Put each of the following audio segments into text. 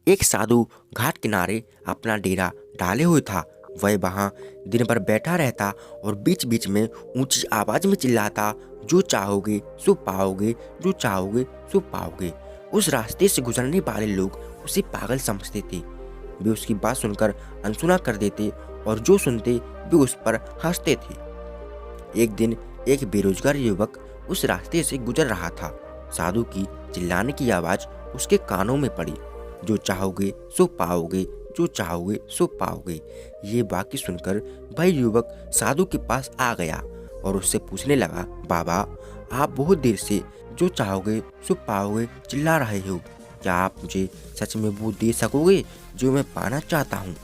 एक साधु घाट किनारे अपना डेरा डाले हुए था। वह वहां दिन भर बैठा रहता और बीच बीच में ऊंची आवाज में चिल्लाता, जो चाहोगे सो पाओगे, जो चाहोगे सो पाओगे। उस रास्ते से गुजरने वाले लोग उसे पागल समझते थे। वे उसकी बात सुनकर अनसुना कर देते और जो सुनते वे उस पर हंसते थे। एक दिन एक बेरोजगार युवक उस रास्ते से गुजर रहा था। साधु की चिल्लाने की आवाज उसके कानों में पड़ी, जो चाहोगे सो पाओगे, जो चाहोगे सो पाओगे। ये वाक्य सुनकर वह युवक साधु के पास आ गया और उससे पूछने लगा, बाबा, आप बहुत देर से जो चाहोगे सो पाओगे चिल्ला रहे हो। क्या आप मुझे सच में वो दे सकोगे जो मैं पाना चाहता हूँ?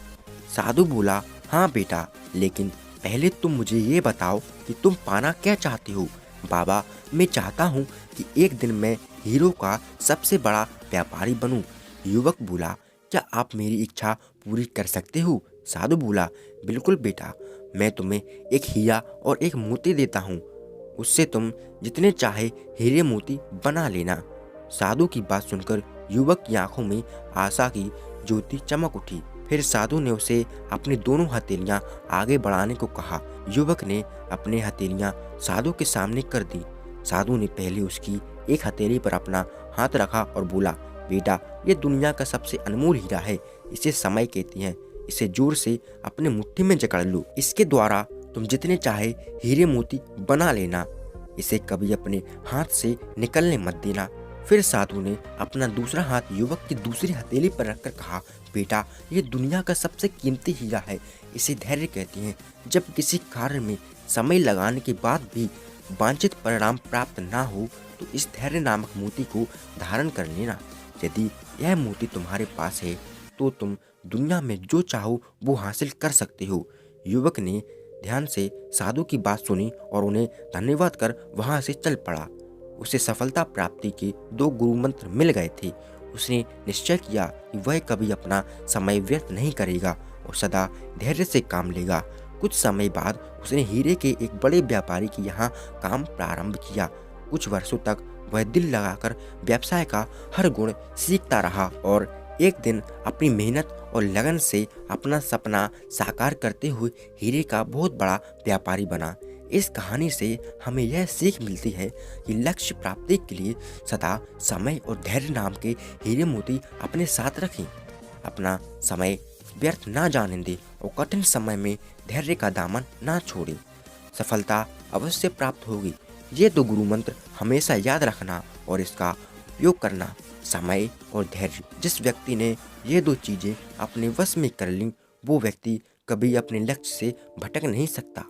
साधु बोला, हाँ बेटा, लेकिन पहले तुम मुझे ये बताओ कि तुम पाना क्या चाहते हो। बाबा, मैं चाहता हूँ कि एक दिन मैं हीरो का सबसे बड़ा व्यापारी बनूं। युवक बोला, क्या आप मेरी इच्छा पूरी कर सकते हो? साधु बोला, बिल्कुल बेटा, मैं तुम्हें एक हीरा और एक मोती देता हूँ। उससे तुम जितने चाहे हीरे मोती बना लेना। साधु की बात सुनकर युवक की आंखों में आशा की ज्योति चमक उठी। फिर साधु ने उसे अपनी दोनों हथेलियां आगे बढ़ाने को कहा। युवक ने अपनी हथेलियां साधु के सामने कर दी। साधु ने पहले उसकी एक हथेली पर अपना हाथ रखा और बोला, बेटा, ये दुनिया का सबसे अनमोल हीरा है। इसे समय कहते हैं। इसे जोर से अपने मुट्ठी में जकड़ लो। इसके द्वारा तुम जितने चाहे हीरे मोती बना लेना। इसे कभी अपने हाथ से निकलने मत देना। फिर साधु ने अपना दूसरा हाथ युवक की दूसरी हथेली पर रखकर कहा, बेटा, ये दुनिया का सबसे कीमती हीरा है। इसे धैर्य कहते हैं। जब किसी कार्य में समय लगाने के बाद भी वांछित परिणाम प्राप्त ना हो तो इस धैर्य नामक मोती को धारण कर लेना। यदि यह मोती तुम्हारे पास है तो तुम दुनिया में जो चाहो वो हासिल कर सकते हो। युवक ने ध्यान से साधु की बात सुनी और उन्हें धन्यवाद कर वहां से चल पड़ा। उसे सफलता प्राप्ति के 2 गुरु मंत्र मिल गए थे। उसने निश्चय किया कि वह कभी अपना समय व्यर्थ नहीं करेगा और सदा धैर्य से काम लेगा। कुछ समय बाद उसने हीरे के एक बड़े व्यापारी के यहाँ काम प्रारंभ किया। कुछ वर्षों तक वह दिल लगाकर व्यवसाय का हर गुण सीखता रहा और एक दिन अपनी मेहनत और लगन से अपना सपना साकार करते हुए हीरे का बहुत बड़ा व्यापारी बना। इस कहानी से हमें यह सीख मिलती है कि लक्ष्य प्राप्ति के लिए सदा समय और धैर्य नाम के हीरे मोती अपने साथ रखें। अपना समय व्यर्थ ना जाने दें और कठिन समय में धैर्य का दामन ना छोड़ें। सफलता अवश्य प्राप्त होगी। ये 2 गुरु मंत्र हमेशा याद रखना और इसका उपयोग करना। समय और धैर्य। जिस व्यक्ति ने ये 2 चीजें अपने वश में कर लीं, वो व्यक्ति कभी अपने लक्ष्य से भटक नहीं सकता।